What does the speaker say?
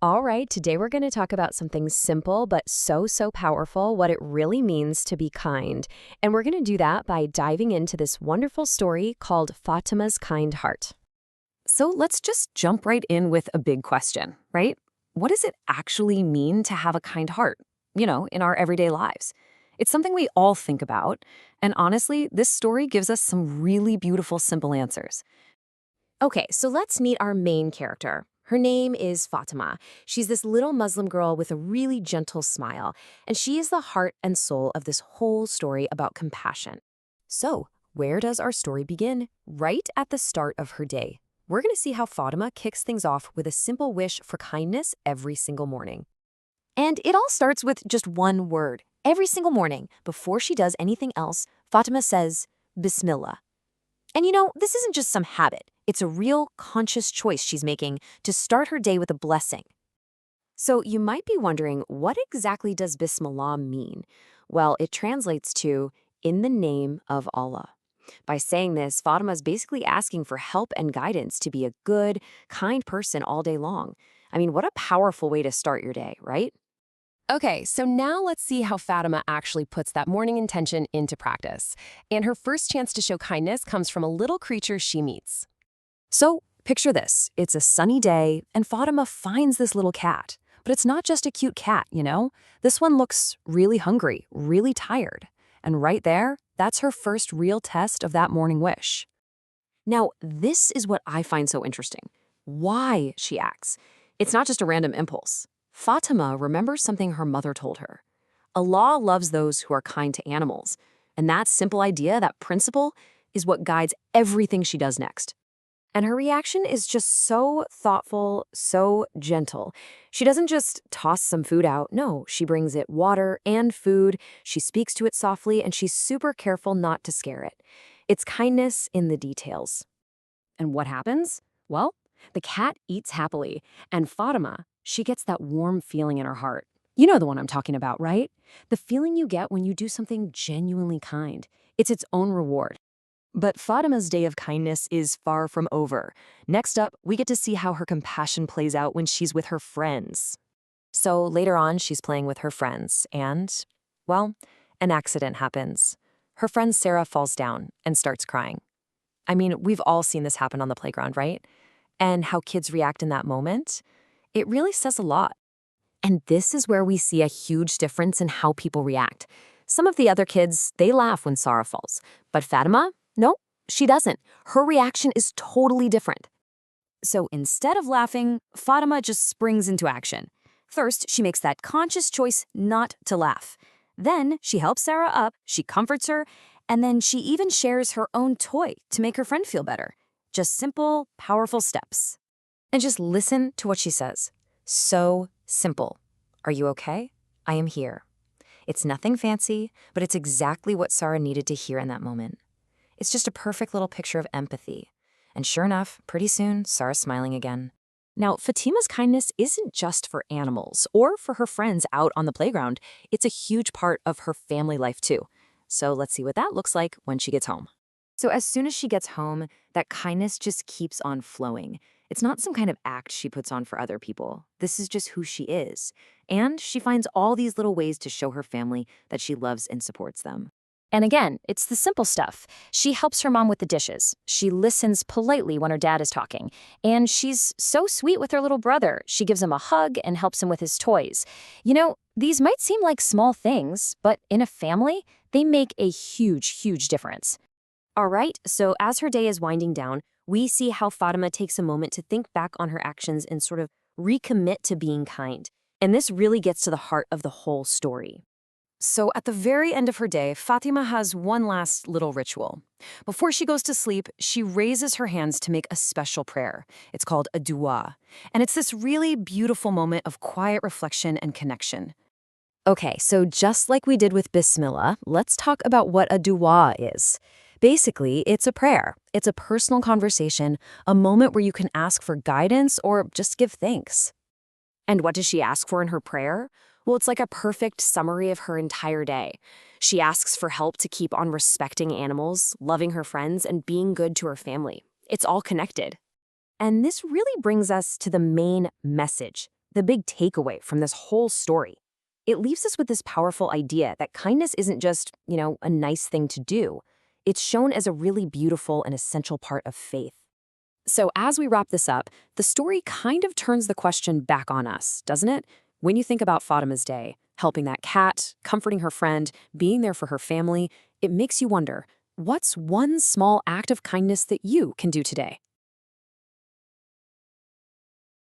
All right, today we're going to talk about something simple but so powerful, what it really means to be kind. And we're going to do that by diving into this wonderful story called Fatima's Kind Heart. So let's just jump right in with a big question, right? What does it actually mean to have a kind heart, in our everyday lives? It's something we all think about. And honestly, this story gives us some really beautiful, simple answers. Okay, so let's meet our main character. Her name is Fatima. She's this little Muslim girl with a really gentle smile, and she is the heart and soul of this whole story about compassion. So, where does our story begin? Right at the start of her day. We're going to see how Fatima kicks things off with a simple wish for kindness every single morning. And it all starts with just one word. Every single morning, before she does anything else, Fatima says, Bismillah. And this isn't just some habit. It's a real conscious choice she's making to start her day with a blessing. So you might be wondering, what exactly does Bismillah mean? Well, it translates to, in the name of Allah. By saying this, Fatima is basically asking for help and guidance to be a good, kind person all day long. I mean, what a powerful way to start your day, right? Okay, so now let's see how Fatima actually puts that morning intention into practice. And her first chance to show kindness comes from a little creature she meets. So, picture this. It's a sunny day, and Fatima finds this little cat. But it's not just a cute cat. This one looks really hungry, really tired. And right there, that's her first real test of that morning wish. Now, this is what I find so interesting. Why she acts. It's not just a random impulse. Fatima remembers something her mother told her. Allah loves those who are kind to animals. And that simple idea, that principle, is what guides everything she does next. And her reaction is just so thoughtful, so gentle. She doesn't just toss some food out. No, she brings it water and food. She speaks to it softly, and she's super careful not to scare it. It's kindness in the details. And what happens? Well, the cat eats happily, and Fatima, she gets that warm feeling in her heart. You know the one I'm talking about, right? The feeling you get when you do something genuinely kind. It's its own reward. But Fatima's day of kindness is far from over. Next up, we get to see how her compassion plays out when she's with her friends. So later on, she's playing with her friends, and, well, an accident happens. Her friend Sarah falls down and starts crying. I mean, we've all seen this happen on the playground, right? And how kids react in that moment, it really says a lot. And this is where we see a huge difference in how people react. Some of the other kids, they laugh when Sarah falls. But Fatima? No, she doesn't. Her reaction is totally different. So instead of laughing, Fatima just springs into action. First, she makes that conscious choice not to laugh. Then she helps Sarah up, she comforts her, and then she even shares her own toy to make her friend feel better. Just simple, powerful steps. And just listen to what she says. So simple. Are you okay? I am here. It's nothing fancy, but it's exactly what Sarah needed to hear in that moment. It's just a perfect little picture of empathy. And sure enough, pretty soon, Sarah's smiling again. Now, Fatima's kindness isn't just for animals or for her friends out on the playground. It's a huge part of her family life too. So let's see what that looks like when she gets home. So as soon as she gets home, that kindness just keeps on flowing. It's not some kind of act she puts on for other people. This is just who she is. And she finds all these little ways to show her family that she loves and supports them. And again, it's the simple stuff. She helps her mom with the dishes. She listens politely when her dad is talking. And she's so sweet with her little brother. She gives him a hug and helps him with his toys. These might seem like small things, but in a family, they make a huge difference. All right, so as her day is winding down, we see how Fatima takes a moment to think back on her actions and sort of recommit to being kind. And this really gets to the heart of the whole story. So at the very end of her day, Fatima has one last little ritual. Before she goes to sleep, she raises her hands to make a special prayer. It's called a dua. And it's this really beautiful moment of quiet reflection and connection. Okay, so just like we did with Bismillah, let's talk about what a dua is. Basically, it's a prayer. It's a personal conversation, a moment where you can ask for guidance or just give thanks. And what does she ask for in her prayer? Well, it's like a perfect summary of her entire day. She asks for help to keep on respecting animals, loving her friends, and being good to her family. It's all connected. And this really brings us to the main message. the big takeaway from this whole story? It leaves us with this powerful idea that kindness isn't just, a nice thing to do. It's shown as a really beautiful and essential part of faith. So as we wrap this up, the story kind of turns the question back on us, doesn't it? When you think about Fatima's day, helping that cat, comforting her friend, being there for her family, it makes you wonder, what's one small act of kindness that you can do today?